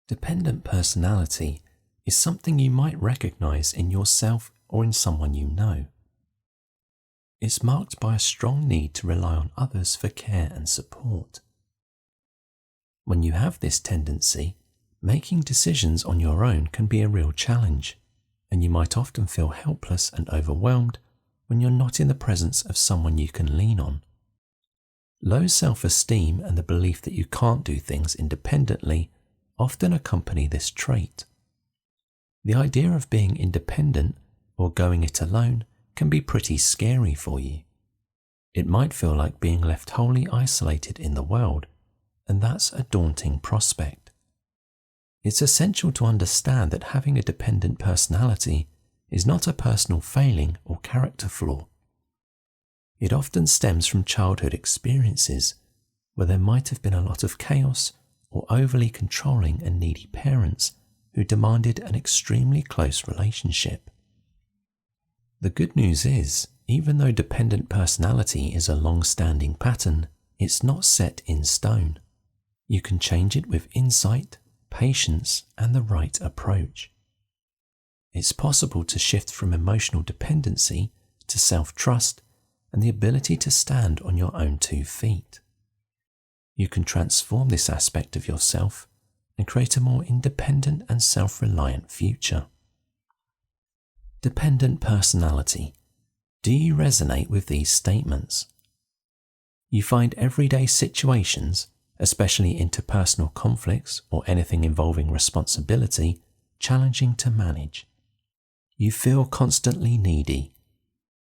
Dependent personality is something you might recognize in yourself or in someone you know. It's marked by a strong need to rely on others for care and support. When you have this tendency, making decisions on your own can be a real challenge, and you might often feel helpless and overwhelmed when you're not in the presence of someone you can lean on. Low self-esteem and the belief that you can't do things independently often accompany this trait. The idea of being independent or going it alone can be pretty scary for you. It might feel like being left wholly isolated in the world, and that's a daunting prospect. It's essential to understand that having a dependent personality is not a personal failing or character flaw. It often stems from childhood experiences where there might have been a lot of chaos or overly controlling and needy parents who demanded an extremely close relationship. The good news is, even though dependent personality is a long-standing pattern, it's not set in stone. You can change it with insight, patience, and the right approach. It's possible to shift from emotional dependency to self-trust and the ability to stand on your own 2 feet. You can transform this aspect of yourself and create a more independent and self-reliant future. Dependent personality. Do you resonate with these statements? You find everyday situations, especially interpersonal conflicts or anything involving responsibility, challenging to manage. You feel constantly needy.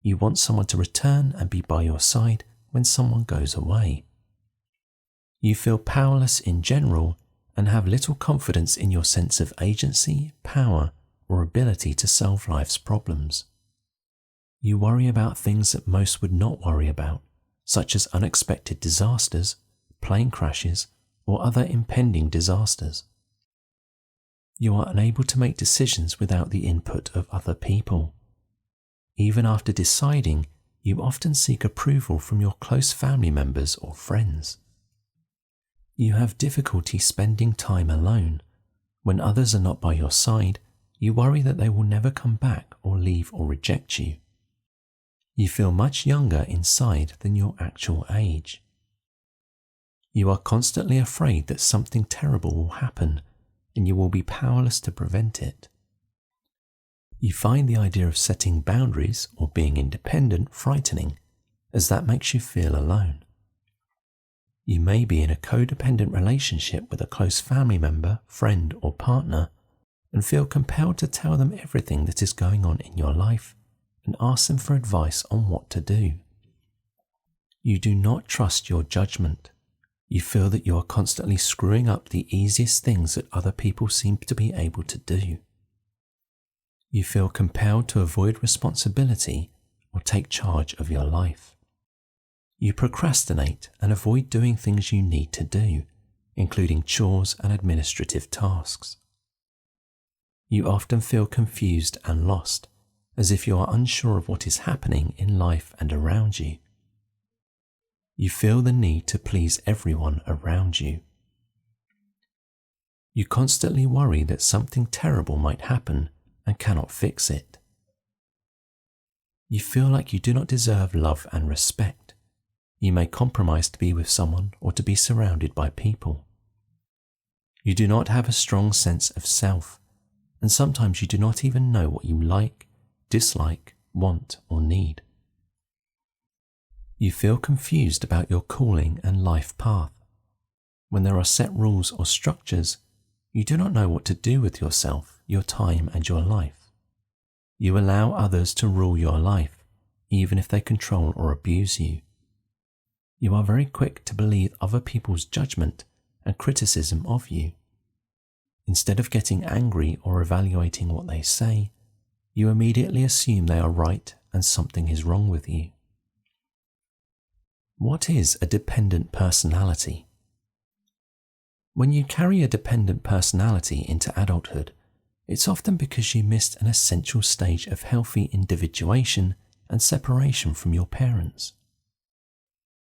You want someone to return and be by your side when someone goes away. You feel powerless in general and have little confidence in your sense of agency, power, or ability to solve life's problems. You worry about things that most would not worry about, such as unexpected disasters, plane crashes, or other impending disasters. You are unable to make decisions without the input of other people. Even after deciding, you often seek approval from your close family members or friends. You have difficulty spending time alone. When others are not by your side, you worry that they will never come back or leave or reject you. You feel much younger inside than your actual age. You are constantly afraid that something terrible will happen and you will be powerless to prevent it. You find the idea of setting boundaries or being independent frightening, as that makes you feel alone. You may be in a codependent relationship with a close family member, friend, or partner and feel compelled to tell them everything that is going on in your life and ask them for advice on what to do. You do not trust your judgment. You feel that you are constantly screwing up the easiest things that other people seem to be able to do. You feel compelled to avoid responsibility or take charge of your life. You procrastinate and avoid doing things you need to do, including chores and administrative tasks. You often feel confused and lost, as if you are unsure of what is happening in life and around you. You feel the need to please everyone around you. You constantly worry that something terrible might happen and cannot fix it. You feel like you do not deserve love and respect. You may compromise to be with someone or to be surrounded by people. You do not have a strong sense of self, and sometimes you do not even know what you like, dislike, want, or need. You feel confused about your calling and life path. When there are set rules or structures, you do not know what to do with yourself, your time, and your life. You allow others to rule your life, even if they control or abuse you. You are very quick to believe other people's judgment and criticism of you. Instead of getting angry or evaluating what they say, you immediately assume they are right and something is wrong with you. What is a dependent personality? When you carry a dependent personality into adulthood, it's often because you missed an essential stage of healthy individuation and separation from your parents.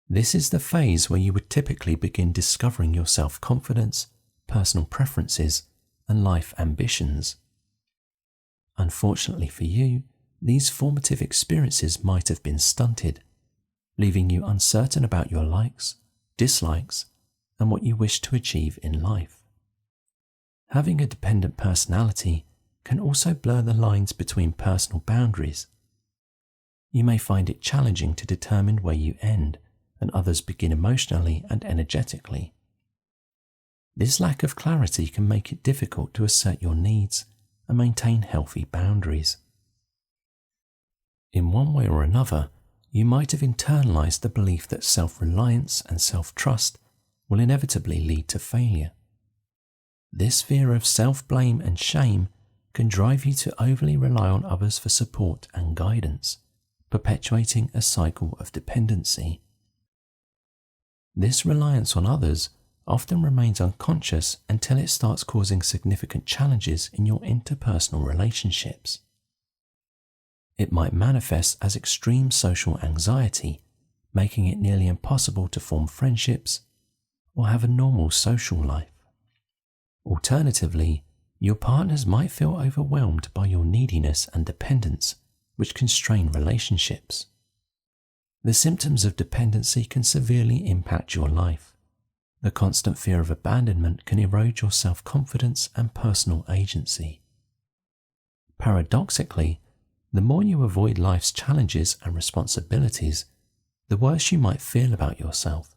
This is the phase where you would typically begin discovering your self-confidence, personal preferences, and life ambitions. Unfortunately for you, these formative experiences might have been stunted, leaving you uncertain about your likes, dislikes, and what you wish to achieve in life. Having a dependent personality can also blur the lines between personal boundaries. You may find it challenging to determine where you end and others begin emotionally and energetically. This lack of clarity can make it difficult to assert your needs and maintain healthy boundaries. In one way or another, you might have internalized the belief that self-reliance and self-trust will inevitably lead to failure. This fear of self-blame and shame can drive you to overly rely on others for support and guidance, perpetuating a cycle of dependency. This reliance on others often remains unconscious until it starts causing significant challenges in your interpersonal relationships. It might manifest as extreme social anxiety, making it nearly impossible to form friendships or have a normal social life. Alternatively, your partners might feel overwhelmed by your neediness and dependence, which can strain relationships. The symptoms of dependency can severely impact your life. The constant fear of abandonment can erode your self-confidence and personal agency. Paradoxically, the more you avoid life's challenges and responsibilities, the worse you might feel about yourself,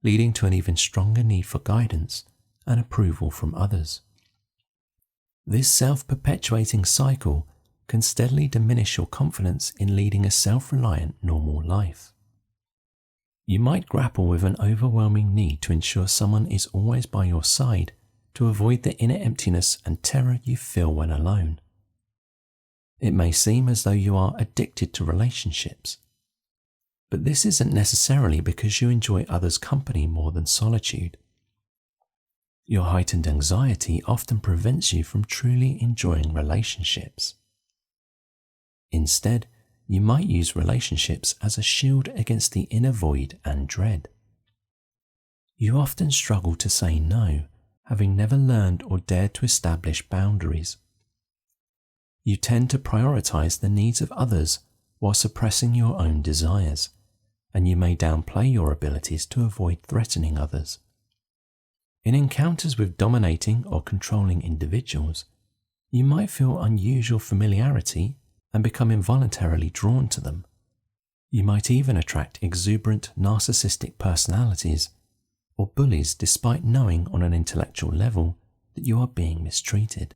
leading to an even stronger need for guidance and approval from others. This self-perpetuating cycle can steadily diminish your confidence in leading a self-reliant normal life. You might grapple with an overwhelming need to ensure someone is always by your side to avoid the inner emptiness and terror you feel when alone. It may seem as though you are addicted to relationships, but this isn't necessarily because you enjoy others' company more than solitude. Your heightened anxiety often prevents you from truly enjoying relationships. Instead, you might use relationships as a shield against the inner void and dread. You often struggle to say no, having never learned or dared to establish boundaries. You tend to prioritize the needs of others while suppressing your own desires, and you may downplay your abilities to avoid threatening others. In encounters with dominating or controlling individuals, you might feel unusual familiarity and become involuntarily drawn to them. You might even attract exuberant narcissistic personalities or bullies despite knowing on an intellectual level that you are being mistreated.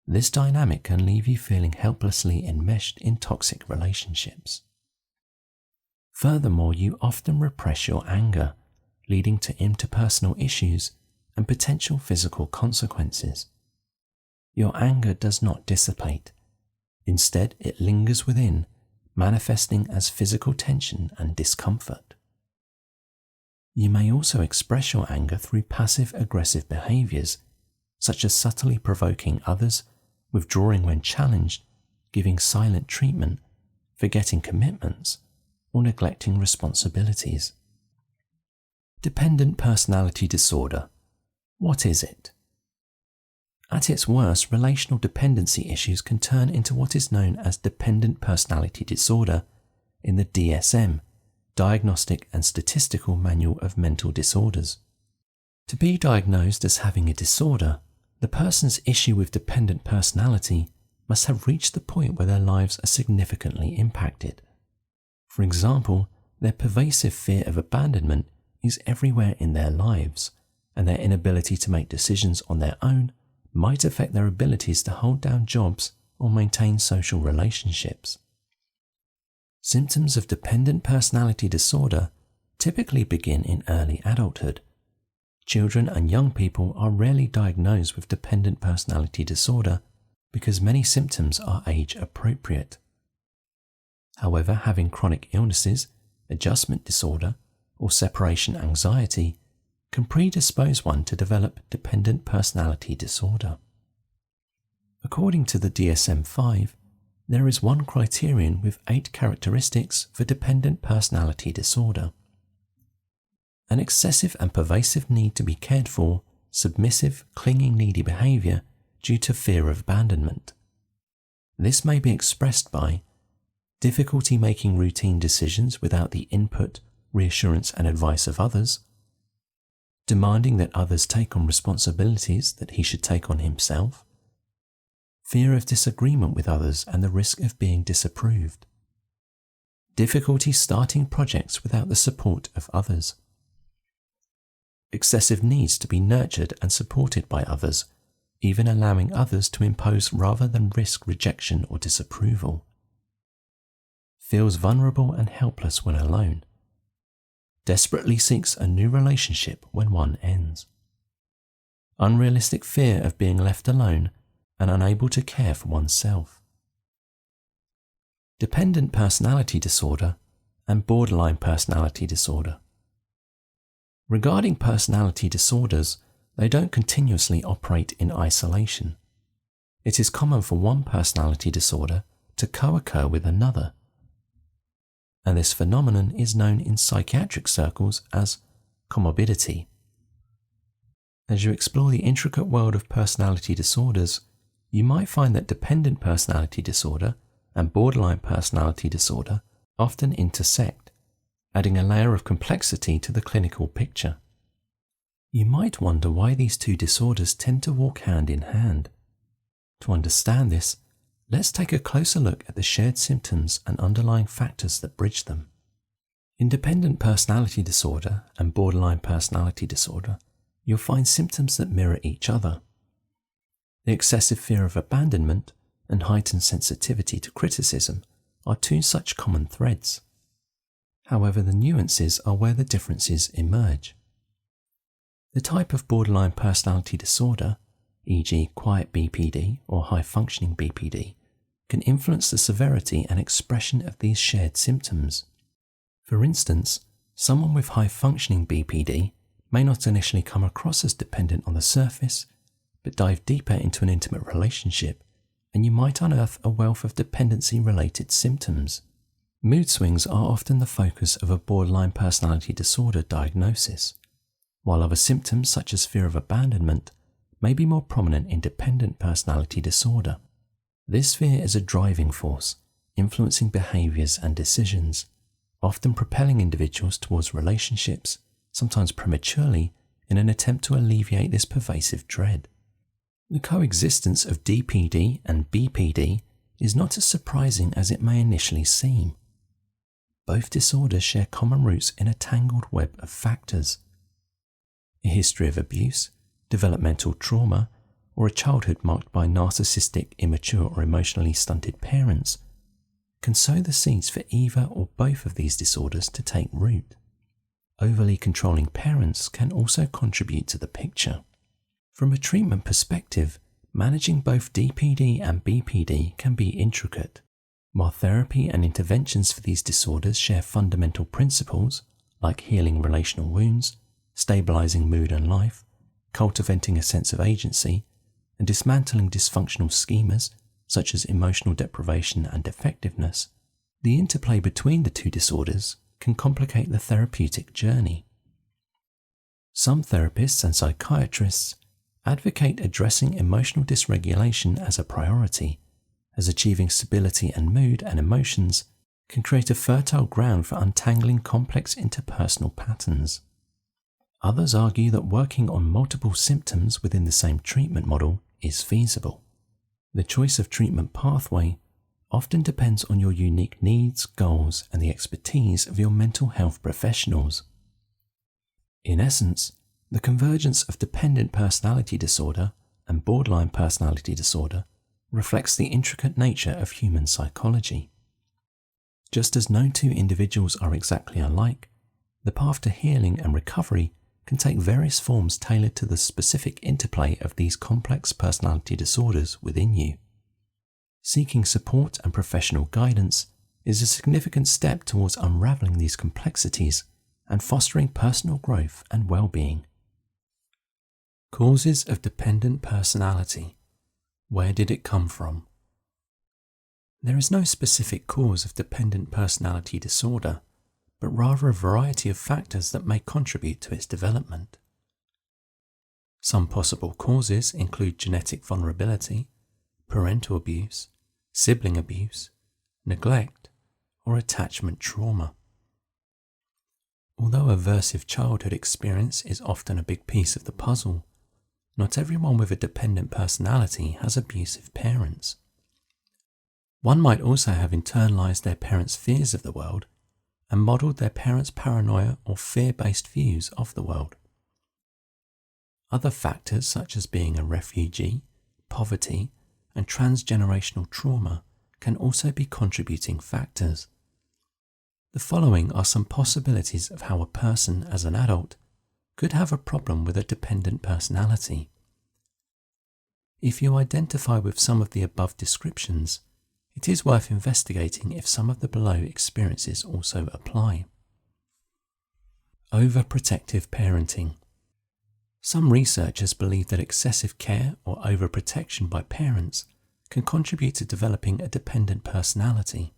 This dynamic can leave you feeling helplessly enmeshed in toxic relationships. Furthermore, you often repress your anger, leading to interpersonal issues and potential physical consequences. Your anger does not dissipate. Instead, it lingers within, manifesting as physical tension and discomfort. You may also express your anger through passive-aggressive behaviors, such as subtly provoking others, withdrawing when challenged, giving silent treatment, forgetting commitments, or neglecting responsibilities. Dependent personality disorder. What is it? At its worst, relational dependency issues can turn into what is known as dependent personality disorder in the DSM, Diagnostic and Statistical Manual of Mental Disorders. To be diagnosed as having a disorder, the person's issue with dependent personality must have reached the point where their lives are significantly impacted. For example, their pervasive fear of abandonment is everywhere in their lives, and their inability to make decisions on their own might affect their abilities to hold down jobs or maintain social relationships. Symptoms of dependent personality disorder typically begin in early adulthood. Children and young people are rarely diagnosed with dependent personality disorder because many symptoms are age appropriate. However, having chronic illnesses, adjustment disorder, or separation anxiety can predispose one to develop dependent personality disorder. According to the DSM-5, there is one criterion with 8 characteristics for dependent personality disorder. An excessive and pervasive need to be cared for submissive, clinging, needy behaviour due to fear of abandonment. This may be expressed by difficulty making routine decisions without the input, reassurance and advice of others, demanding that others take on responsibilities that he should take on himself, fear of disagreement with others and the risk of being disapproved, difficulty starting projects without the support of others, excessive needs to be nurtured and supported by others, even allowing others to impose rather than risk rejection or disapproval, feels vulnerable and helpless when alone, desperately seeks a new relationship when one ends, unrealistic fear of being left alone and unable to care for oneself, dependent personality disorder and borderline personality disorder. Regarding personality disorders, they don't continuously operate in isolation. It is common for one personality disorder to co-occur with another, and this phenomenon is known in psychiatric circles as comorbidity. As you explore the intricate world of personality disorders, you might find that dependent personality disorder and borderline personality disorder often intersect, adding a layer of complexity to the clinical picture. You might wonder why these two disorders tend to walk hand in hand. To understand this, let's take a closer look at the shared symptoms and underlying factors that bridge them. In dependent personality disorder and borderline personality disorder, you'll find symptoms that mirror each other. The excessive fear of abandonment and heightened sensitivity to criticism are two such common threads. However, the nuances are where the differences emerge. The type of borderline personality disorder, e.g. quiet BPD or high-functioning BPD, can influence the severity and expression of these shared symptoms. For instance, someone with high-functioning BPD may not initially come across as dependent on the surface, but dive deeper into an intimate relationship, and you might unearth a wealth of dependency-related symptoms. Mood swings are often the focus of a borderline personality disorder diagnosis, while other symptoms such as fear of abandonment may be more prominent in dependent personality disorder. This fear is a driving force, influencing behaviours and decisions, often propelling individuals towards relationships, sometimes prematurely, in an attempt to alleviate this pervasive dread. The coexistence of DPD and BPD is not as surprising as it may initially seem. Both disorders share common roots in a tangled web of factors. A history of abuse, developmental trauma, or a childhood marked by narcissistic, immature or emotionally stunted parents can sow the seeds for either or both of these disorders to take root. Overly controlling parents can also contribute to the picture. From a treatment perspective, managing both DPD and BPD can be intricate. While therapy and interventions for these disorders share fundamental principles like healing relational wounds, stabilizing mood and life, cultivating a sense of agency, and dismantling dysfunctional schemas such as emotional deprivation and defectiveness, the interplay between the two disorders can complicate the therapeutic journey. Some therapists and psychiatrists advocate addressing emotional dysregulation as a priority, as achieving stability and mood and emotions can create a fertile ground for untangling complex interpersonal patterns. Others argue that working on multiple symptoms within the same treatment model is feasible. The choice of treatment pathway often depends on your unique needs, goals, and the expertise of your mental health professionals. In essence, the convergence of dependent personality disorder and borderline personality disorder reflects the intricate nature of human psychology. Just as no two individuals are exactly alike, the path to healing and recovery can take various forms tailored to the specific interplay of these complex personality disorders within you. Seeking support and professional guidance is a significant step towards unraveling these complexities and fostering personal growth and well-being. Causes of dependent personality. Where did it come from? There is no specific cause of dependent personality disorder, but rather a variety of factors that may contribute to its development. Some possible causes include genetic vulnerability, parental abuse, sibling abuse, neglect, or attachment trauma. Although aversive childhood experience is often a big piece of the puzzle, not everyone with a dependent personality has abusive parents. One might also have internalized their parents' fears of the world and modeled their parents' paranoia or fear-based views of the world. Other factors such as being a refugee, poverty, and transgenerational trauma can also be contributing factors. The following are some possibilities of how a person as an adult could have a problem with a dependent personality. If you identify with some of the above descriptions, it is worth investigating if some of the below experiences also apply. Overprotective parenting. Some researchers believe that excessive care or overprotection by parents can contribute to developing a dependent personality.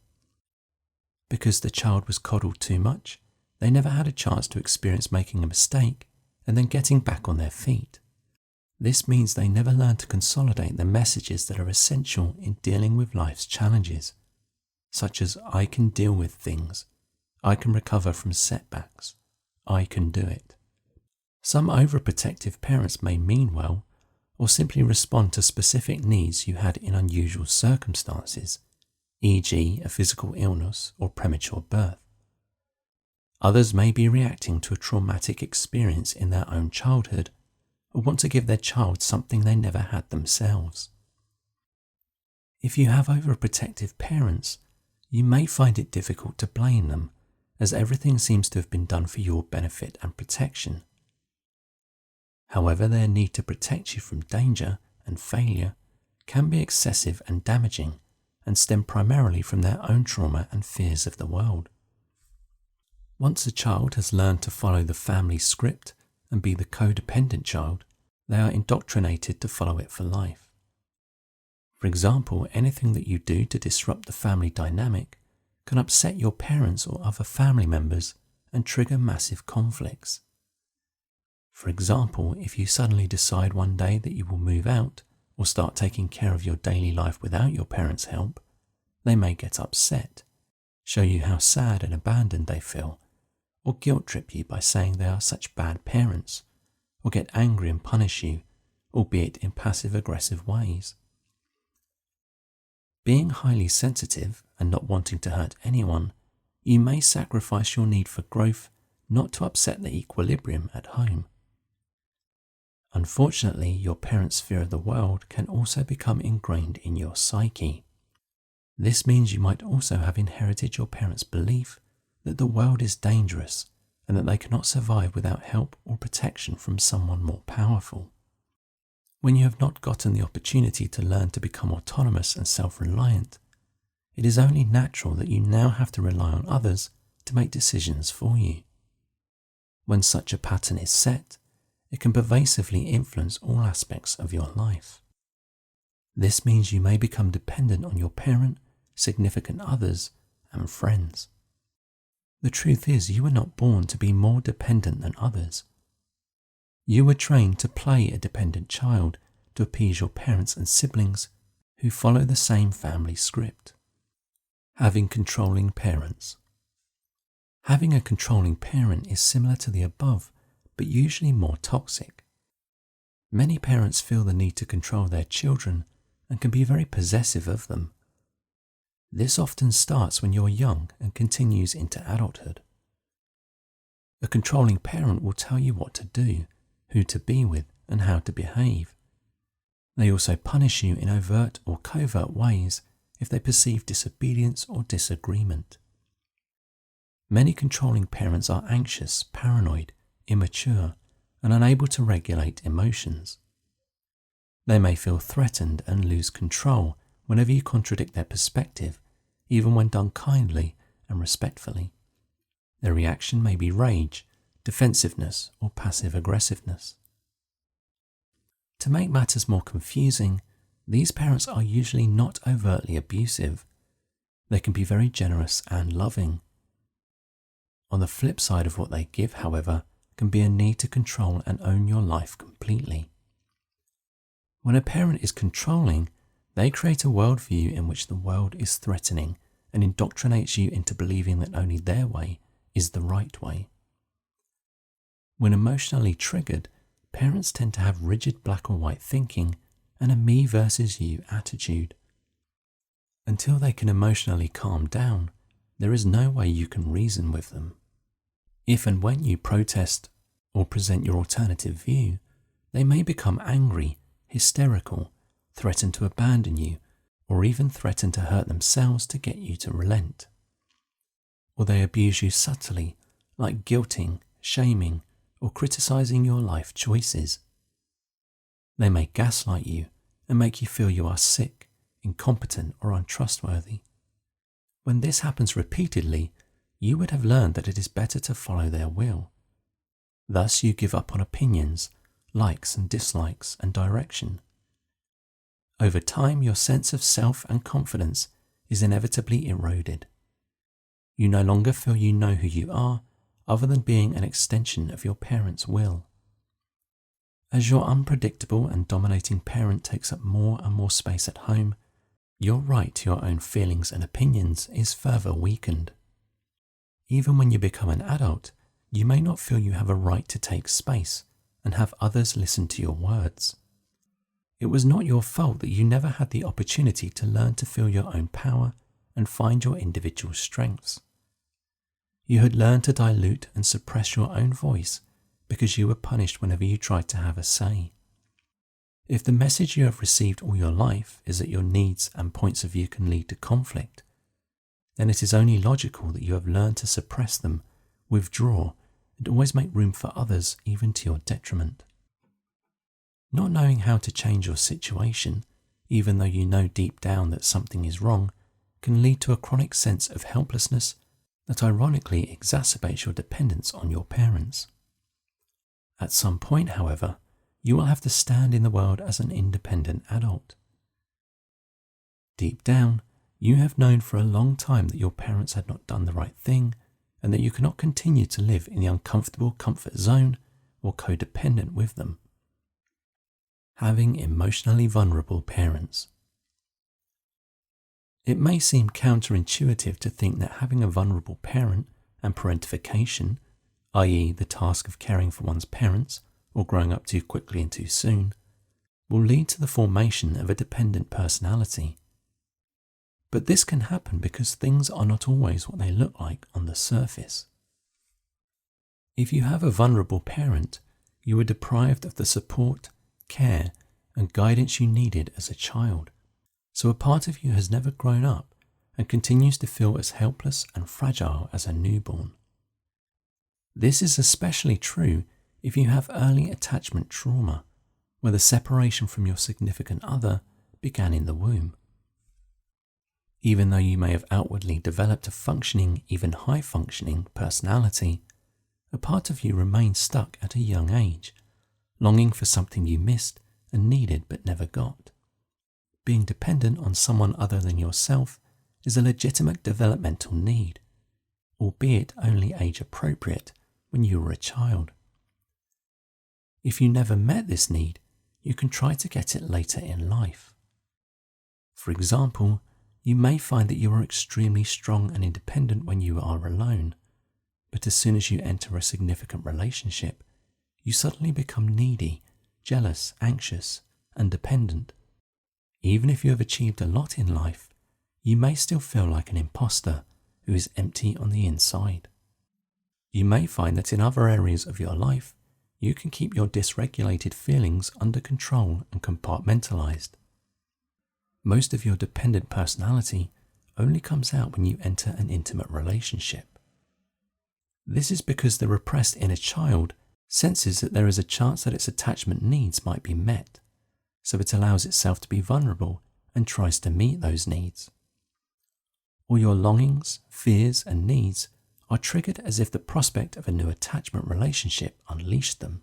Because the child was coddled too much, they never had a chance to experience making a mistake and then getting back on their feet. This means they never learn to consolidate the messages that are essential in dealing with life's challenges, such as I can deal with things, I can recover from setbacks, I can do it. Some overprotective parents may mean well, or simply respond to specific needs you had in unusual circumstances, e.g. a physical illness or premature birth. Others may be reacting to a traumatic experience in their own childhood, or want to give their child something they never had themselves. If you have overprotective parents, you may find it difficult to blame them, as everything seems to have been done for your benefit and protection. However, their need to protect you from danger and failure can be excessive and damaging, and stem primarily from their own trauma and fears of the world. Once a child has learned to follow the family script and be the codependent child, they are indoctrinated to follow it for life. For example, anything that you do to disrupt the family dynamic can upset your parents or other family members and trigger massive conflicts. For example, if you suddenly decide one day that you will move out or start taking care of your daily life without your parents' help, they may get upset, show you how sad and abandoned they feel, or guilt trip you by saying they are such bad parents, or get angry and punish you, albeit in passive-aggressive ways. Being highly sensitive and not wanting to hurt anyone, you may sacrifice your need for growth not to upset the equilibrium at home. Unfortunately, your parents' fear of the world can also become ingrained in your psyche. This means you might also have inherited your parents' belief that the world is dangerous and that they cannot survive without help or protection from someone more powerful. When you have not gotten the opportunity to learn to become autonomous and self-reliant, it is only natural that you now have to rely on others to make decisions for you. When such a pattern is set, it can pervasively influence all aspects of your life. This means you may become dependent on your parent, significant others, and friends. The truth is, you were not born to be more dependent than others. You were trained to play a dependent child to appease your parents and siblings who follow the same family script. Having controlling parents. Having a controlling parent is similar to the above, but usually more toxic. Many parents feel the need to control their children and can be very possessive of them. This often starts when you're young and continues into adulthood. A controlling parent will tell you what to do, who to be with, and how to behave. They also punish you in overt or covert ways if they perceive disobedience or disagreement. Many controlling parents are anxious, paranoid, immature, and unable to regulate emotions. They may feel threatened and lose control whenever you contradict their perspective, even when done kindly and respectfully. Their reaction may be rage, defensiveness, or passive-aggressiveness. To make matters more confusing, these parents are usually not overtly abusive. They can be very generous and loving. On the flip side of what they give, however, can be a need to control and own your life completely. When a parent is controlling, they create a worldview in which the world is threatening and indoctrinates you into believing that only their way is the right way. When emotionally triggered, parents tend to have rigid black or white thinking and a me versus you attitude. Until they can emotionally calm down, there is no way you can reason with them. If and when you protest or present your alternative view, they may become angry, hysterical, threaten to abandon you, or even threaten to hurt themselves to get you to relent. Or they abuse you subtly, like guilting, shaming, or criticizing your life choices. They may gaslight you and make you feel you are sick, incompetent, or untrustworthy. When this happens repeatedly, you would have learned that it is better to follow their will. Thus you give up on opinions, likes and dislikes, and direction. Over time, your sense of self and confidence is inevitably eroded. You no longer feel you know who you are, other than being an extension of your parents' will. As your unpredictable and dominating parent takes up more and more space at home, your right to your own feelings and opinions is further weakened. Even when you become an adult, you may not feel you have a right to take space and have others listen to your words. It was not your fault that you never had the opportunity to learn to feel your own power and find your individual strengths. You had learned to dilute and suppress your own voice because you were punished whenever you tried to have a say. If the message you have received all your life is that your needs and points of view can lead to conflict, then it is only logical that you have learned to suppress them, withdraw, and always make room for others, even to your detriment. Not knowing how to change your situation, even though you know deep down that something is wrong, can lead to a chronic sense of helplessness that ironically exacerbates your dependence on your parents. At some point, however, you will have to stand in the world as an independent adult. Deep down, you have known for a long time that your parents had not done the right thing and that you cannot continue to live in the uncomfortable comfort zone or codependent with them. Having emotionally vulnerable parents. It may seem counterintuitive to think that having a vulnerable parent and parentification, i.e. the task of caring for one's parents or growing up too quickly and too soon, will lead to the formation of a dependent personality. But this can happen because things are not always what they look like on the surface. If you have a vulnerable parent, you were deprived of the support, care, and guidance you needed as a child. So a part of you has never grown up and continues to feel as helpless and fragile as a newborn. This is especially true if you have early attachment trauma, where the separation from your significant other began in the womb. Even though you may have outwardly developed a functioning, even high-functioning personality, a part of you remains stuck at a young age, longing for something you missed and needed but never got. Being dependent on someone other than yourself is a legitimate developmental need, albeit only age-appropriate when you were a child. If you never met this need, you can try to get it later in life. For example, you may find that you are extremely strong and independent when you are alone, but as soon as you enter a significant relationship, you suddenly become needy, jealous, anxious, and dependent. Even if you have achieved a lot in life, you may still feel like an imposter who is empty on the inside. You may find that in other areas of your life, you can keep your dysregulated feelings under control and compartmentalized. Most of your dependent personality only comes out when you enter an intimate relationship. This is because the repressed inner child senses that there is a chance that its attachment needs might be met, so it allows itself to be vulnerable and tries to meet those needs. All your longings, fears, and needs are triggered as if the prospect of a new attachment relationship unleashed them.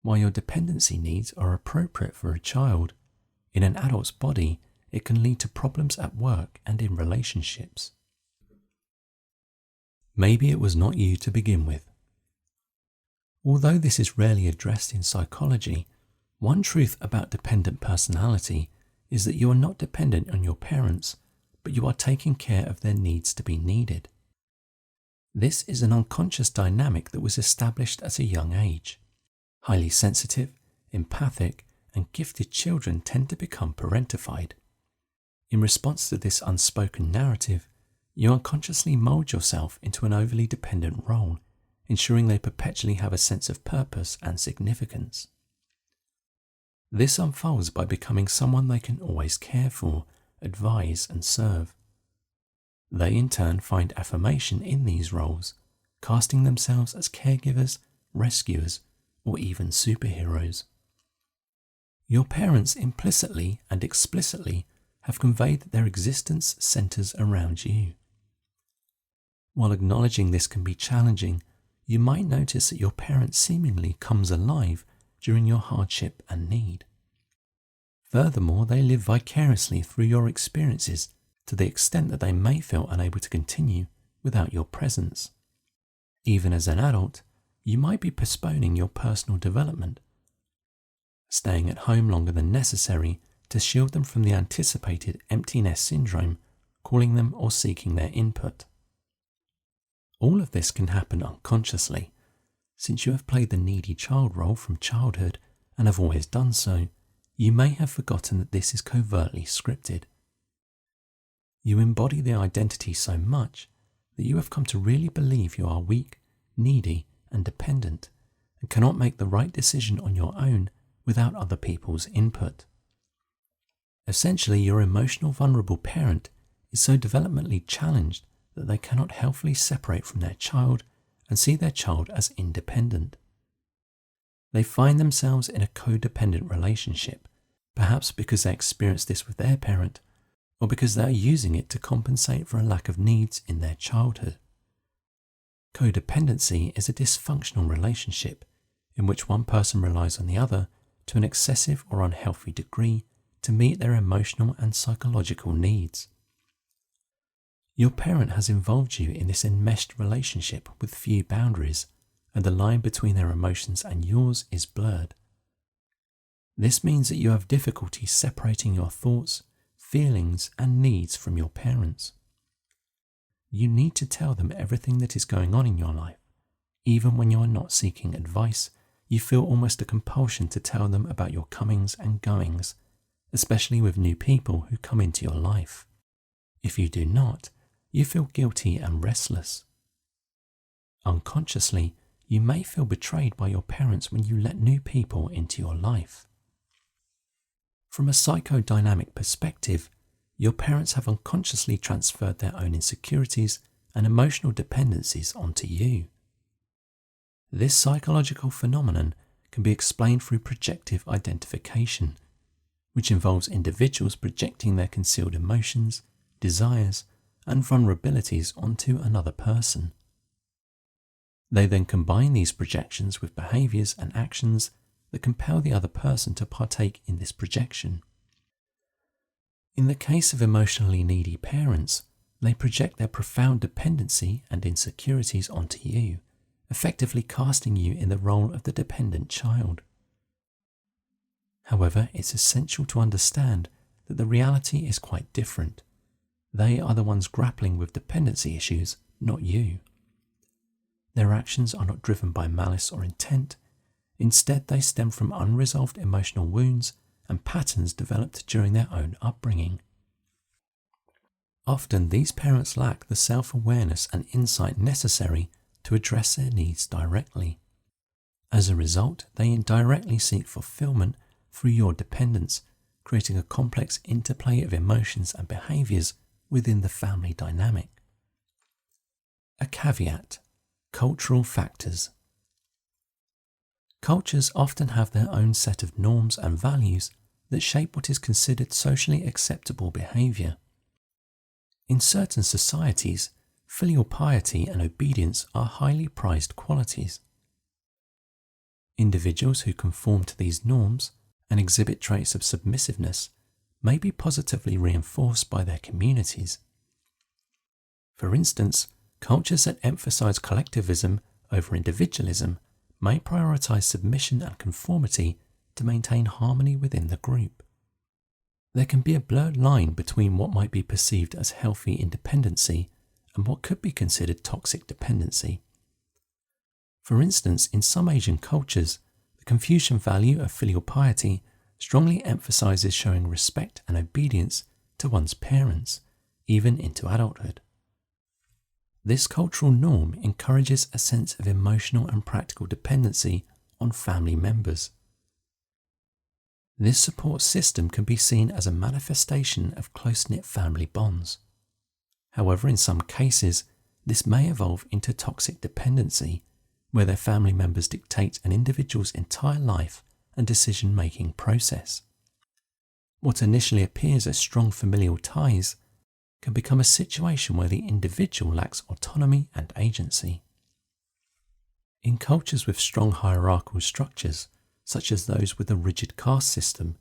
While your dependency needs are appropriate for a child, in an adult's body, it can lead to problems at work and in relationships. Maybe it was not you to begin with. Although this is rarely addressed in psychology, One truth about dependent personality is that you are not dependent on your parents, but you are taking care of their needs to be needed. This is an unconscious dynamic that was established at a young age. Highly sensitive, empathic, and gifted children tend to become parentified. In response to this unspoken narrative, you unconsciously mold yourself into an overly dependent role, ensuring they perpetually have a sense of purpose and significance. This unfolds by becoming someone they can always care for, advise, and serve. They in turn find affirmation in these roles, casting themselves as caregivers, rescuers, or even superheroes. Your parents implicitly and explicitly have conveyed that their existence centers around you. While acknowledging this can be challenging, you might notice that your parent seemingly comes alive during your hardship and need. Furthermore, they live vicariously through your experiences to the extent that they may feel unable to continue without your presence. Even as an adult, you might be postponing your personal development, staying at home longer than necessary to shield them from the anticipated empty nest syndrome, calling them or seeking their input. All of this can happen unconsciously. Since you have played the needy child role from childhood and have always done so, you may have forgotten that this is covertly scripted. You embody the identity so much that you have come to really believe you are weak, needy, and dependent, and cannot make the right decision on your own without other people's input. Essentially, your emotional vulnerable parent is so developmentally challenged that they cannot healthily separate from their child and see their child as independent. They find themselves in a codependent relationship, perhaps because they experienced this with their parent, or because they are using it to compensate for a lack of needs in their childhood. Codependency is a dysfunctional relationship in which one person relies on the other to an excessive or unhealthy degree to meet their emotional and psychological needs. Your parent has involved you in this enmeshed relationship with few boundaries, and the line between their emotions and yours is blurred. This means that you have difficulty separating your thoughts, feelings, and needs from your parents. You need to tell them everything that is going on in your life. Even when you are not seeking advice, you feel almost a compulsion to tell them about your comings and goings, especially with new people who come into your life. If you do not, you feel guilty and restless. Unconsciously, you may feel betrayed by your parents when you let new people into your life. From a psychodynamic perspective, your parents have unconsciously transferred their own insecurities and emotional dependencies onto you. This psychological phenomenon can be explained through projective identification, which involves individuals projecting their concealed emotions, desires, and vulnerabilities onto another person. They then combine these projections with behaviors and actions that compel the other person to partake in this projection. In the case of emotionally needy parents, they project their profound dependency and insecurities onto you, effectively casting you in the role of the dependent child. However, it's essential to understand that the reality is quite different. They are the ones grappling with dependency issues, not you. Their actions are not driven by malice or intent. Instead, they stem from unresolved emotional wounds and patterns developed during their own upbringing. Often, these parents lack the self-awareness and insight necessary to address their needs directly. As a result, they indirectly seek fulfillment through your dependence, creating a complex interplay of emotions and behaviors within the family dynamic. A caveat: cultural factors. Cultures often have their own set of norms and values that shape what is considered socially acceptable behavior. In certain societies, filial piety and obedience are highly prized qualities. Individuals who conform to these norms and exhibit traits of submissiveness may be positively reinforced by their communities. For instance, cultures that emphasize collectivism over individualism may prioritize submission and conformity to maintain harmony within the group. There can be a blurred line between what might be perceived as healthy independency and what could be considered toxic dependency. For instance, in some Asian cultures, the Confucian value of filial piety strongly emphasizes showing respect and obedience to one's parents, even into adulthood. This cultural norm encourages a sense of emotional and practical dependency on family members. This support system can be seen as a manifestation of close-knit family bonds. However, in some cases, this may evolve into toxic dependency, where their family members dictate an individual's entire life and decision-making process. What initially appears as strong familial ties can become a situation where the individual lacks autonomy and agency. In cultures with strong hierarchical structures, such as those with a rigid caste system,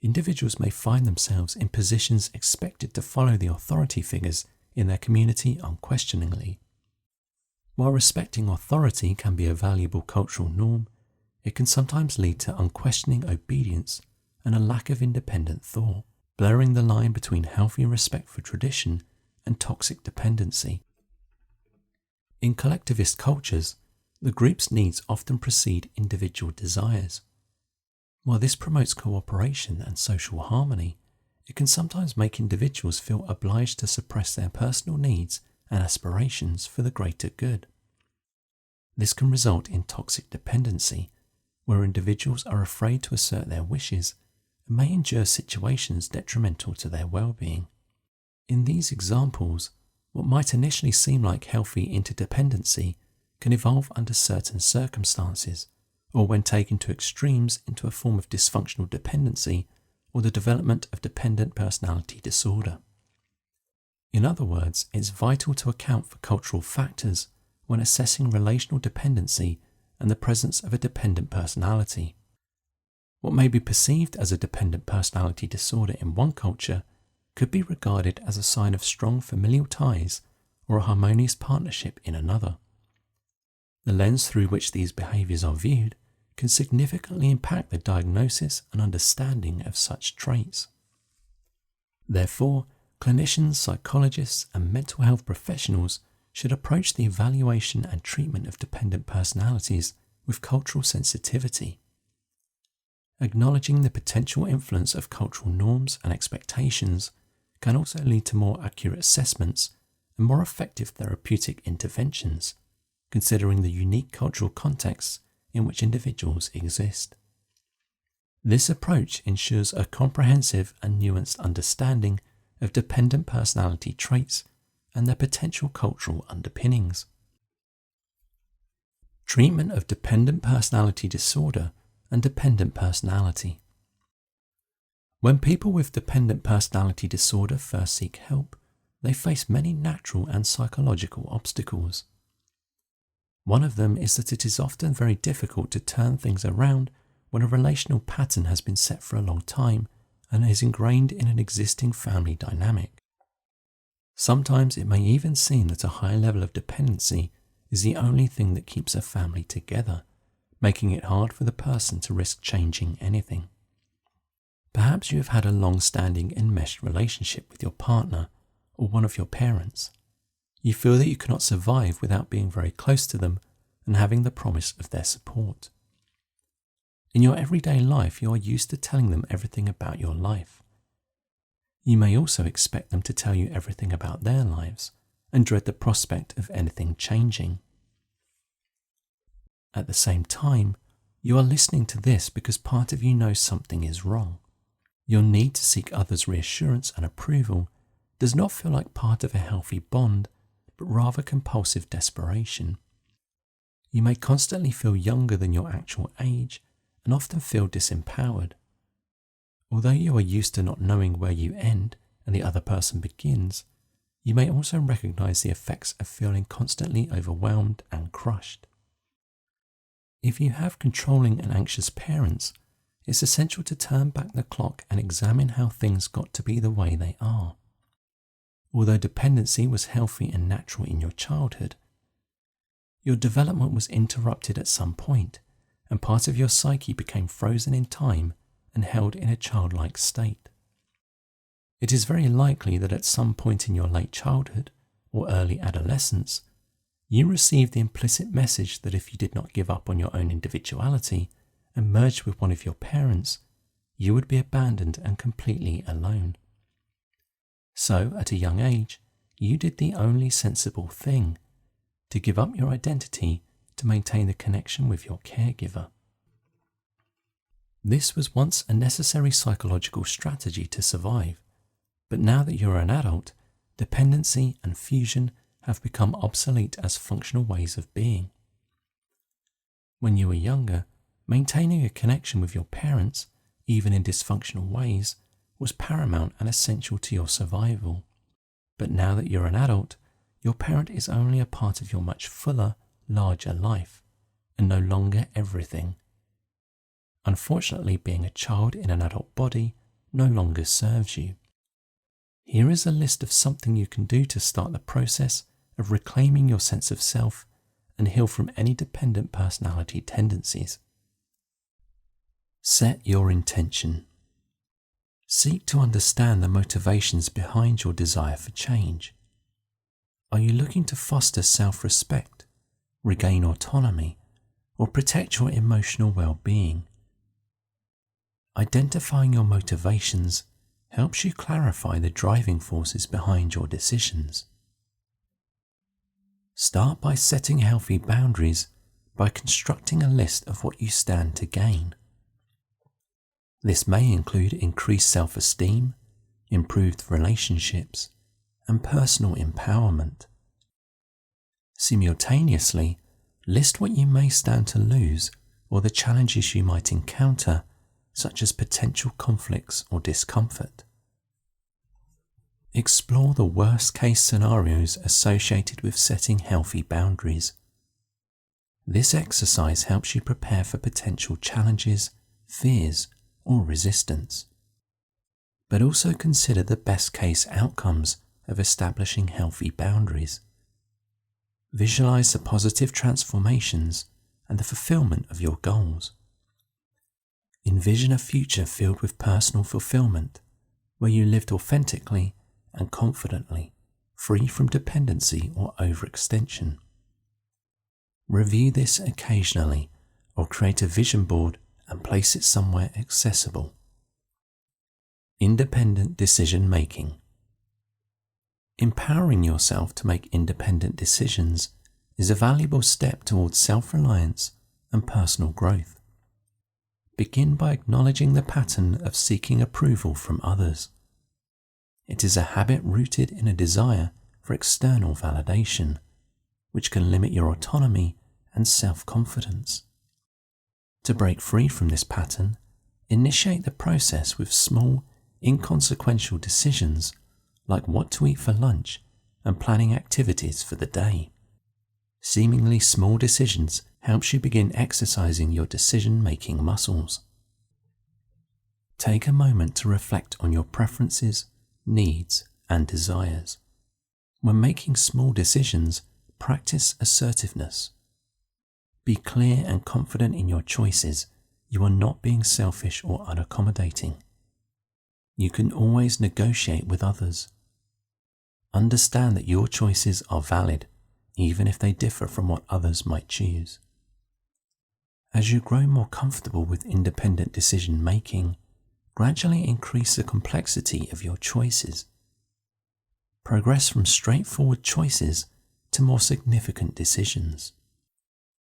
individuals may find themselves in positions expected to follow the authority figures in their community unquestioningly. While respecting authority can be a valuable cultural norm, it can sometimes lead to unquestioning obedience and a lack of independent thought, blurring the line between healthy respect for tradition and toxic dependency. In collectivist cultures, the group's needs often precede individual desires. While this promotes cooperation and social harmony, it can sometimes make individuals feel obliged to suppress their personal needs and aspirations for the greater good. This can result in toxic dependency, where individuals are afraid to assert their wishes and may endure situations detrimental to their well-being. In these examples, what might initially seem like healthy interdependency can evolve under certain circumstances, or when taken to extremes into a form of dysfunctional dependency or the development of dependent personality disorder. In other words, it's vital to account for cultural factors when assessing relational dependency and the presence of a dependent personality. What may be perceived as a dependent personality disorder in one culture could be regarded as a sign of strong familial ties or a harmonious partnership in another. The lens through which these behaviours are viewed can significantly impact the diagnosis and understanding of such traits. Therefore, clinicians, psychologists, and mental health professionals should approach the evaluation and treatment of dependent personalities with cultural sensitivity. Acknowledging the potential influence of cultural norms and expectations can also lead to more accurate assessments and more effective therapeutic interventions, considering the unique cultural contexts in which individuals exist. This approach ensures a comprehensive and nuanced understanding of dependent personality traits and their potential cultural underpinnings. Treatment of dependent personality disorder and dependent personality. When people with dependent personality disorder first seek help, they face many natural and psychological obstacles. One of them is that it is often very difficult to turn things around when a relational pattern has been set for a long time and is ingrained in an existing family dynamic. Sometimes it may even seem that a high level of dependency is the only thing that keeps a family together, making it hard for the person to risk changing anything. Perhaps you have had a long-standing enmeshed relationship with your partner or one of your parents. You feel that you cannot survive without being very close to them and having the promise of their support. In your everyday life, you are used to telling them everything about your life. You may also expect them to tell you everything about their lives and dread the prospect of anything changing. At the same time, you are listening to this because part of you knows something is wrong. Your need to seek others' reassurance and approval does not feel like part of a healthy bond, but rather compulsive desperation. You may constantly feel younger than your actual age and often feel disempowered. Although you are used to not knowing where you end and the other person begins, you may also recognize the effects of feeling constantly overwhelmed and crushed. If you have controlling and anxious parents, it's essential to turn back the clock and examine how things got to be the way they are. Although dependency was healthy and natural in your childhood, your development was interrupted at some point, and part of your psyche became frozen in time and held in a childlike state. It is very likely that at some point in your late childhood or early adolescence, you received the implicit message that if you did not give up on your own individuality and merge with one of your parents, you would be abandoned and completely alone. So, at a young age, you did the only sensible thing, to give up your identity to maintain the connection with your caregiver. This was once a necessary psychological strategy to survive, but now that you're an adult, dependency and fusion have become obsolete as functional ways of being. When you were younger, maintaining a connection with your parents, even in dysfunctional ways, was paramount and essential to your survival. But now that you're an adult, your parent is only a part of your much fuller, larger life, and no longer everything. Unfortunately, being a child in an adult body no longer serves you. Here is a list of something you can do to start the process of reclaiming your sense of self and heal from any dependent personality tendencies. Set your intention. Seek to understand the motivations behind your desire for change. Are you looking to foster self-respect, regain autonomy, or protect your emotional well-being? Identifying your motivations helps you clarify the driving forces behind your decisions. Start by setting healthy boundaries by constructing a list of what you stand to gain. This may include increased self-esteem, improved relationships, and personal empowerment. Simultaneously, list what you may stand to lose or the challenges you might encounter, such as potential conflicts or discomfort. Explore the worst-case scenarios associated with setting healthy boundaries. This exercise helps you prepare for potential challenges, fears, or resistance. But also consider the best-case outcomes of establishing healthy boundaries. Visualize the positive transformations and the fulfillment of your goals. Envision a future filled with personal fulfillment, where you lived authentically and confidently, free from dependency or overextension. Review this occasionally, or create a vision board and place it somewhere accessible. Independent decision making. Empowering yourself to make independent decisions is a valuable step towards self-reliance and personal growth. Begin by acknowledging the pattern of seeking approval from others. It is a habit rooted in a desire for external validation, which can limit your autonomy and self-confidence. To break free from this pattern, initiate the process with small, inconsequential decisions like what to eat for lunch and planning activities for the day. Seemingly small decisions helps you begin exercising your decision-making muscles. Take a moment to reflect on your preferences, needs, and desires. When making small decisions, practice assertiveness. Be clear and confident in your choices. You are not being selfish or unaccommodating. You can always negotiate with others. Understand that your choices are valid, even if they differ from what others might choose. As you grow more comfortable with independent decision making, gradually increase the complexity of your choices. Progress from straightforward choices to more significant decisions.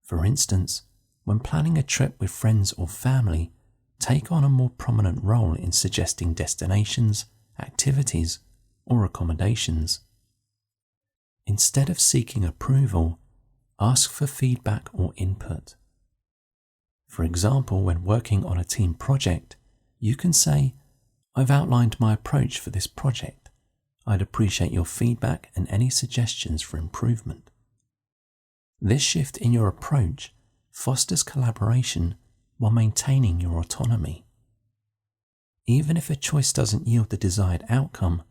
For instance, when planning a trip with friends or family, take on a more prominent role in suggesting destinations, activities, or accommodations. Instead of seeking approval, ask for feedback or input. For example, when working on a team project, you can say, "I've outlined my approach for this project. I'd appreciate your feedback and any suggestions for improvement." This shift in your approach fosters collaboration while maintaining your autonomy. Even if a choice doesn't yield the desired outcome,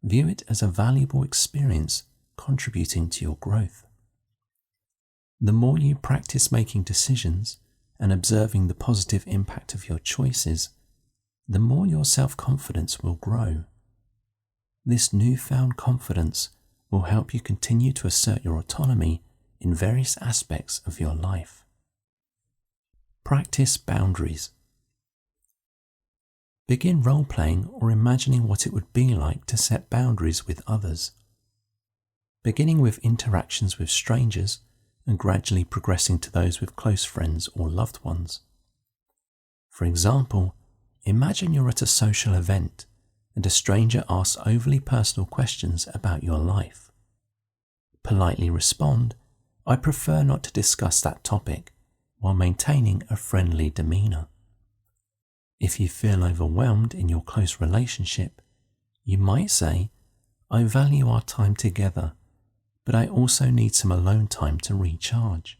view it as a valuable experience contributing to your growth. The more you practice making decisions and observing the positive impact of your choices, the more your self-confidence will grow. This newfound confidence will help you continue to assert your autonomy in various aspects of your life. Practice boundaries. Begin role-playing or imagining what it would be like to set boundaries with others, beginning with interactions with strangers and gradually progressing to those with close friends or loved ones. For example, imagine you're at a social event and a stranger asks overly personal questions about your life. Politely respond, "I prefer not to discuss that topic," while maintaining a friendly demeanour. If you feel overwhelmed in your close relationship, you might say, "I value our time together, but I also need some alone time to recharge.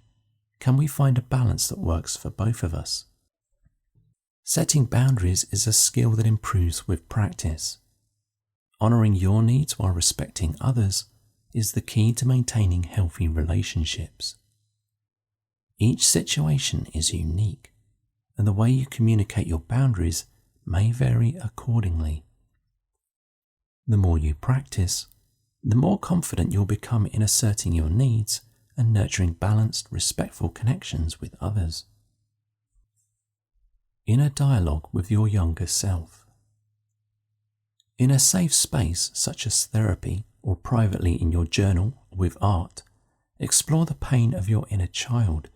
Can we find a balance that works for both of us?" Setting boundaries is a skill that improves with practice. Honouring your needs while respecting others is the key to maintaining healthy relationships. Each situation is unique, and the way you communicate your boundaries may vary accordingly. The more you practice, the more confident you'll become in asserting your needs and nurturing balanced, respectful connections with others. Inner dialogue with your younger self. In a safe space such as therapy or privately in your journal or with art, explore the pain of your inner child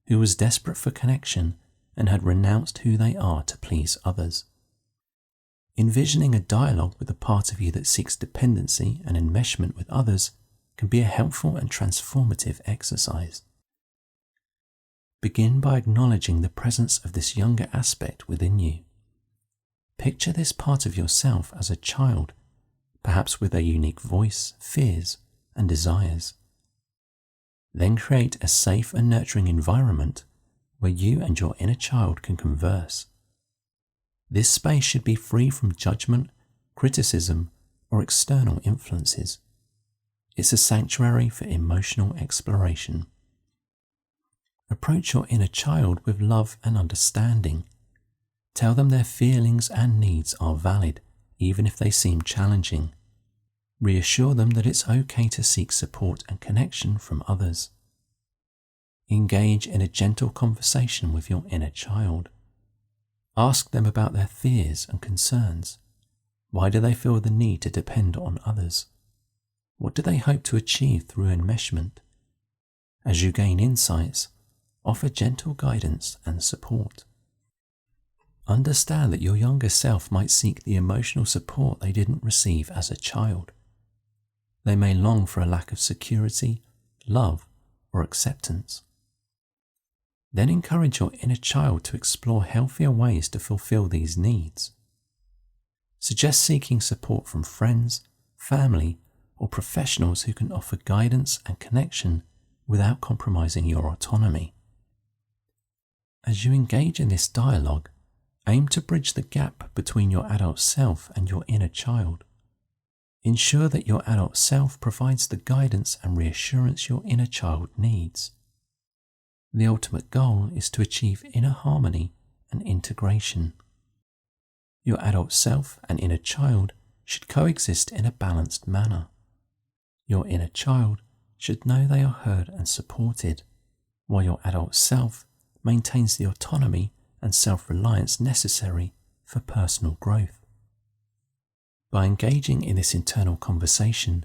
who was desperate for connection and had renounced who they are to please others. Envisioning a dialogue with the part of you that seeks dependency and enmeshment with others can be a helpful and transformative exercise. Begin by acknowledging the presence of this younger aspect within you. Picture this part of yourself as a child, perhaps with a unique voice, fears, and desires. Then create a safe and nurturing environment where you and your inner child can converse. This space should be free from judgment, criticism, or external influences. It's a sanctuary for emotional exploration. Approach your inner child with love and understanding. Tell them their feelings and needs are valid, even if they seem challenging. Reassure them that it's okay to seek support and connection from others. Engage in a gentle conversation with your inner child. Ask them about their fears and concerns. Why do they feel the need to depend on others? What do they hope to achieve through enmeshment? As you gain insights, offer gentle guidance and support. Understand that your younger self might seek the emotional support they didn't receive as a child. They may long for a lack of security, love, or acceptance. Then encourage your inner child to explore healthier ways to fulfill these needs. Suggest seeking support from friends, family, or professionals who can offer guidance and connection without compromising your autonomy. As you engage in this dialogue, aim to bridge the gap between your adult self and your inner child. Ensure that your adult self provides the guidance and reassurance your inner child needs. The ultimate goal is to achieve inner harmony and integration. Your adult self and inner child should coexist in a balanced manner. Your inner child should know they are heard and supported, while your adult self maintains the autonomy and self-reliance necessary for personal growth. By engaging in this internal conversation,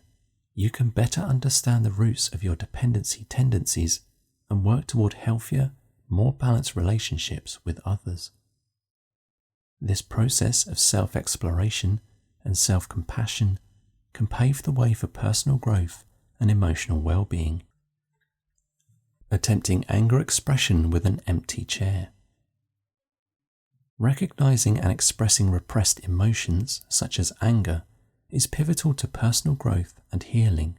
you can better understand the roots of your dependency tendencies and work toward healthier, more balanced relationships with others. This process of self-exploration and self-compassion can pave the way for personal growth and emotional well-being. Attempting anger expression with an empty chair. Recognizing and expressing repressed emotions, such as anger, is pivotal to personal growth and healing,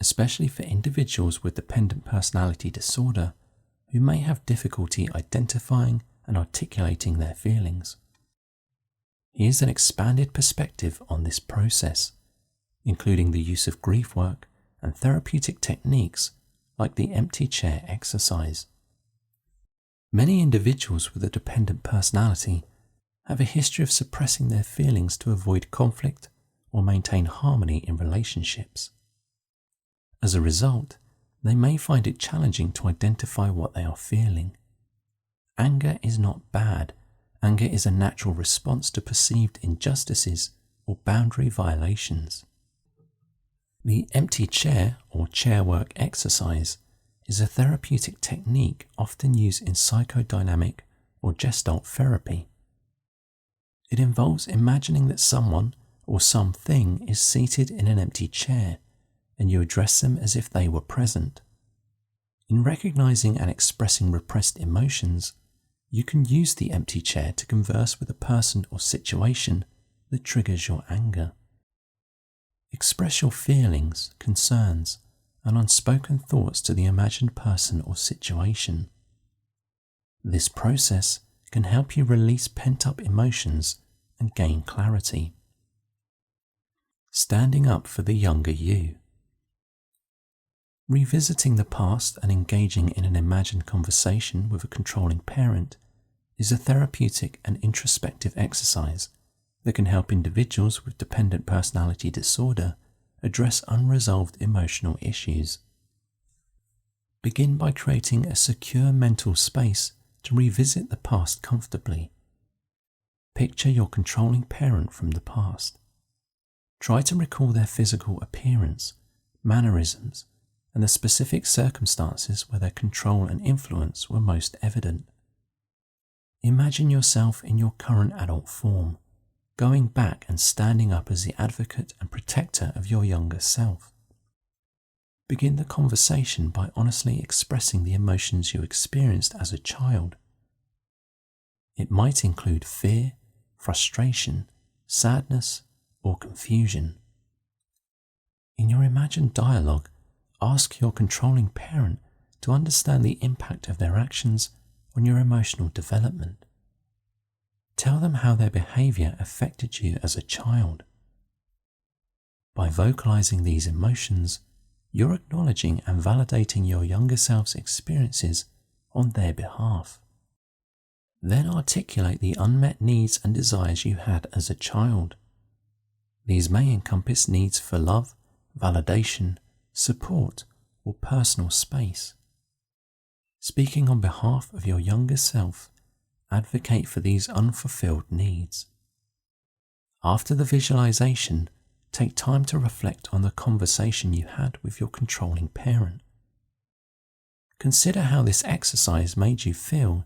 especially for individuals with dependent personality disorder who may have difficulty identifying and articulating their feelings. Here's an expanded perspective on this process, including the use of grief work and therapeutic techniques like the empty chair exercise. Many individuals with a dependent personality have a history of suppressing their feelings to avoid conflict or maintain harmony in relationships. As a result, they may find it challenging to identify what they are feeling. Anger is not bad. Anger is a natural response to perceived injustices or boundary violations. The empty chair or chair work exercise is a therapeutic technique often used in psychodynamic or gestalt therapy. It involves imagining that someone or something is seated in an empty chair and you address them as if they were present. In recognizing and expressing repressed emotions, you can use the empty chair to converse with a person or situation that triggers your anger. Express your feelings, concerns, and unspoken thoughts to the imagined person or situation. This process can help you release pent-up emotions and gain clarity. Standing up for the younger you. Revisiting the past and engaging in an imagined conversation with a controlling parent is a therapeutic and introspective exercise that can help individuals with dependent personality disorder address unresolved emotional issues. Begin by creating a secure mental space to revisit the past comfortably. Picture your controlling parent from the past. Try to recall their physical appearance, mannerisms, and the specific circumstances where their control and influence were most evident. Imagine yourself in your current adult form, going back and standing up as the advocate and protector of your younger self. Begin the conversation by honestly expressing the emotions you experienced as a child. It might include fear, frustration, sadness, or confusion. In your imagined dialogue, ask your controlling parent to understand the impact of their actions on your emotional development. Tell them how their behavior affected you as a child. By vocalizing these emotions, you're acknowledging and validating your younger self's experiences on their behalf. Then articulate the unmet needs and desires you had as a child. These may encompass needs for love, validation, support, or personal space. Speaking on behalf of your younger self, advocate for these unfulfilled needs. After the visualization, take time to reflect on the conversation you had with your controlling parent. Consider how this exercise made you feel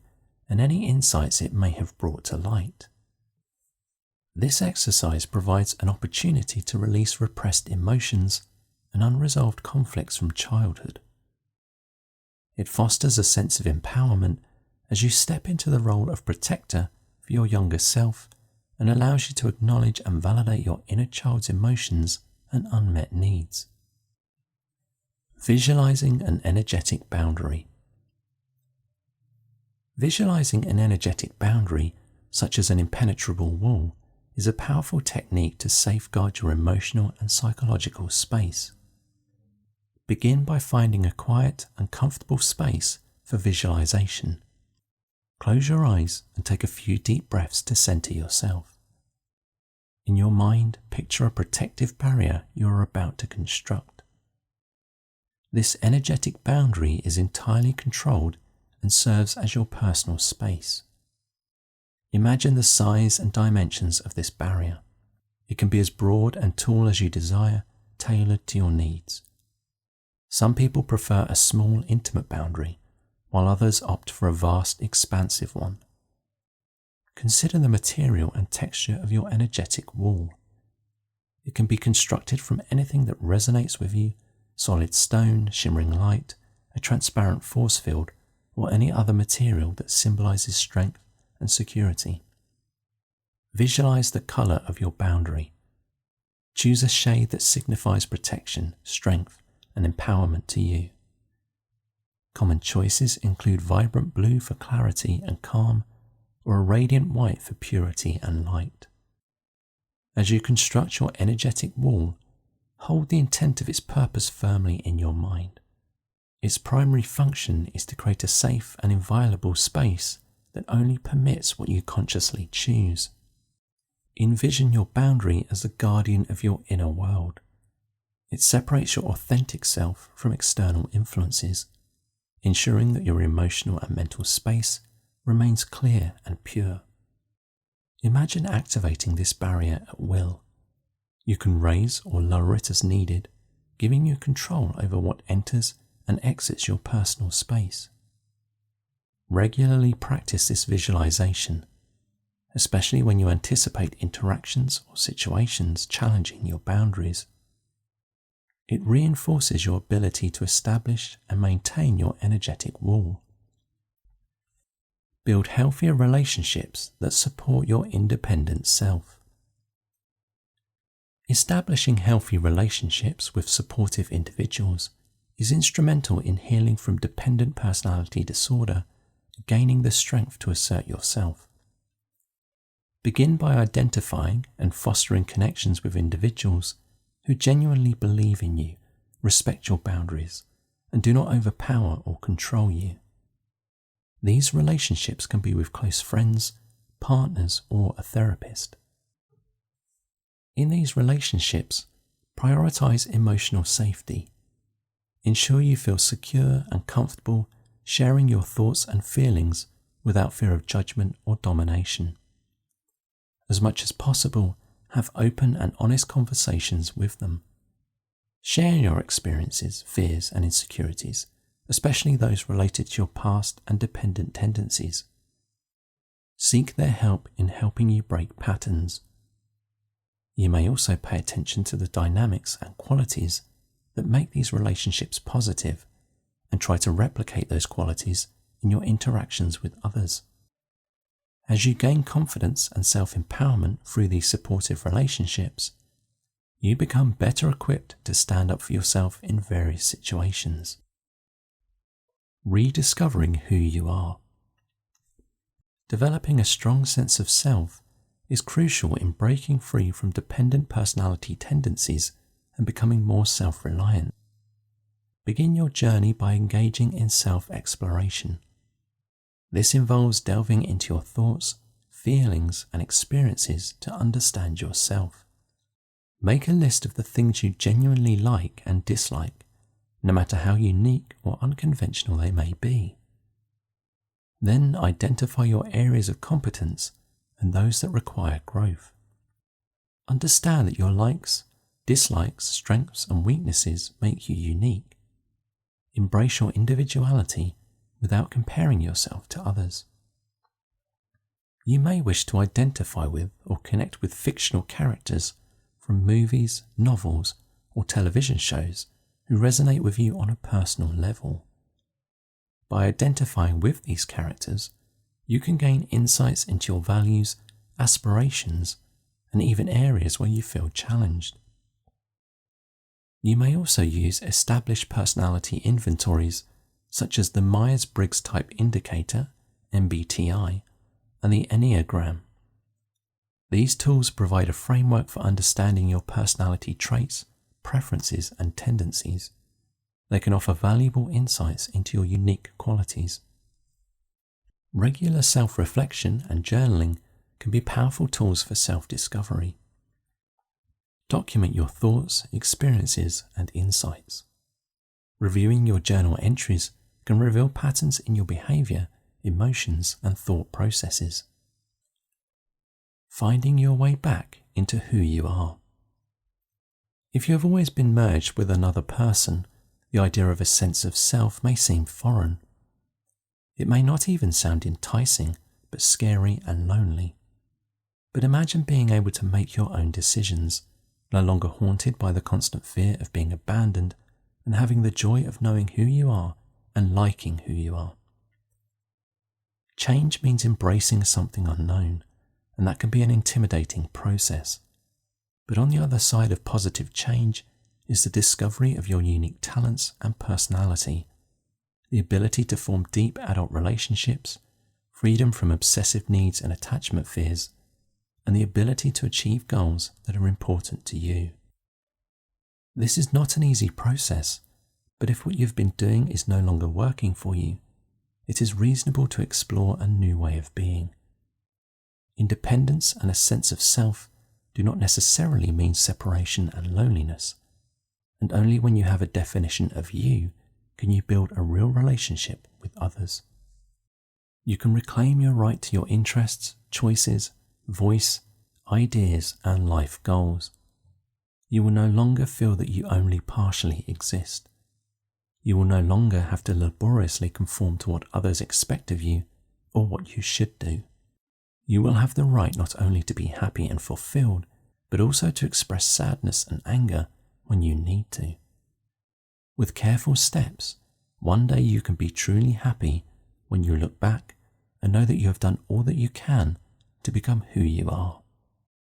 and any insights it may have brought to light. This exercise provides an opportunity to release repressed emotions and unresolved conflicts from childhood. It fosters a sense of empowerment as you step into the role of protector for your younger self and allows you to acknowledge and validate your inner child's emotions and unmet needs. Visualizing an energetic boundary. Visualizing an energetic boundary, such as an impenetrable wall, is a powerful technique to safeguard your emotional and psychological space. Begin by finding a quiet and comfortable space for visualization. Close your eyes and take a few deep breaths to center yourself. In your mind, picture a protective barrier you are about to construct. This energetic boundary is entirely controlled and serves as your personal space. Imagine the size and dimensions of this barrier. It can be as broad and tall as you desire, tailored to your needs. Some people prefer a small, intimate boundary, while others opt for a vast, expansive one. Consider the material and texture of your energetic wall. It can be constructed from anything that resonates with you: solid stone, shimmering light, a transparent force field, or any other material that symbolizes strength and security. Visualize the color of your boundary. Choose a shade that signifies protection, strength, and empowerment to you. Common choices include vibrant blue for clarity and calm, or a radiant white for purity and light. As you construct your energetic wall, hold the intent of its purpose firmly in your mind. Its primary function is to create a safe and inviolable space that only permits what you consciously choose. Envision your boundary as the guardian of your inner world. It separates your authentic self from external influences, ensuring that your emotional and mental space remains clear and pure. Imagine activating this barrier at will. You can raise or lower it as needed, giving you control over what enters and exits your personal space. Regularly practice this visualization, especially when you anticipate interactions or situations challenging your boundaries. It reinforces your ability to establish and maintain your energetic wall. Build healthier relationships that support your independent self. Establishing healthy relationships with supportive individuals is instrumental in healing from dependent personality disorder and gaining the strength to assert yourself. Begin by identifying and fostering connections with individuals who genuinely believe in you, respect your boundaries, and do not overpower or control you. These relationships can be with close friends, partners, or a therapist. In these relationships, prioritize emotional safety. Ensure you feel secure and comfortable sharing your thoughts and feelings without fear of judgment or domination. As much as possible, have open and honest conversations with them. Share your experiences, fears, and insecurities, especially those related to your past and dependent tendencies. Seek their help in helping you break patterns. You may also pay attention to the dynamics and qualities that make these relationships positive and try to replicate those qualities in your interactions with others. As you gain confidence and self-empowerment through these supportive relationships, you become better equipped to stand up for yourself in various situations. Rediscovering who you are. Developing a strong sense of self is crucial in breaking free from dependent personality tendencies and becoming more self-reliant. Begin your journey by engaging in self-exploration. This involves delving into your thoughts, feelings, and experiences to understand yourself. Make a list of the things you genuinely like and dislike, no matter how unique or unconventional they may be. Then identify your areas of competence and those that require growth. Understand that your likes, dislikes, strengths, and weaknesses make you unique. Embrace your individuality without comparing yourself to others. You may wish to identify with or connect with fictional characters from movies, novels, or television shows who resonate with you on a personal level. By identifying with these characters, you can gain insights into your values, aspirations, and even areas where you feel challenged. You may also use established personality inventories such as the Myers-Briggs Type Indicator, MBTI, and the Enneagram. These tools provide a framework for understanding your personality traits, preferences, and tendencies. They can offer valuable insights into your unique qualities. Regular self-reflection and journaling can be powerful tools for self-discovery. Document your thoughts, experiences, and insights. Reviewing your journal entries can reveal patterns in your behavior, emotions, and thought processes. Finding your way back into who you are. If you have always been merged with another person, the idea of a sense of self may seem foreign. It may not even sound enticing, but scary and lonely. But imagine being able to make your own decisions, no longer haunted by the constant fear of being abandoned, and having the joy of knowing who you are and liking who you are. Change means embracing something unknown, and that can be an intimidating process. But on the other side of positive change is the discovery of your unique talents and personality, the ability to form deep adult relationships, freedom from obsessive needs and attachment fears, and the ability to achieve goals that are important to you. This is not an easy process, But if what you've been doing is no longer working for you, it is reasonable to explore a new way of being. Independence and a sense of self do not necessarily mean separation and loneliness, and only when you have a definition of you can you build a real relationship with others. You can reclaim your right to your interests, choices, voice, ideas, and life goals. You will no longer feel that you only partially exist. You will no longer have to laboriously conform to what others expect of you or what you should do. You will have the right not only to be happy and fulfilled, but also to express sadness and anger when you need to. With careful steps, one day you can be truly happy when you look back and know that you have done all that you can to become who you are.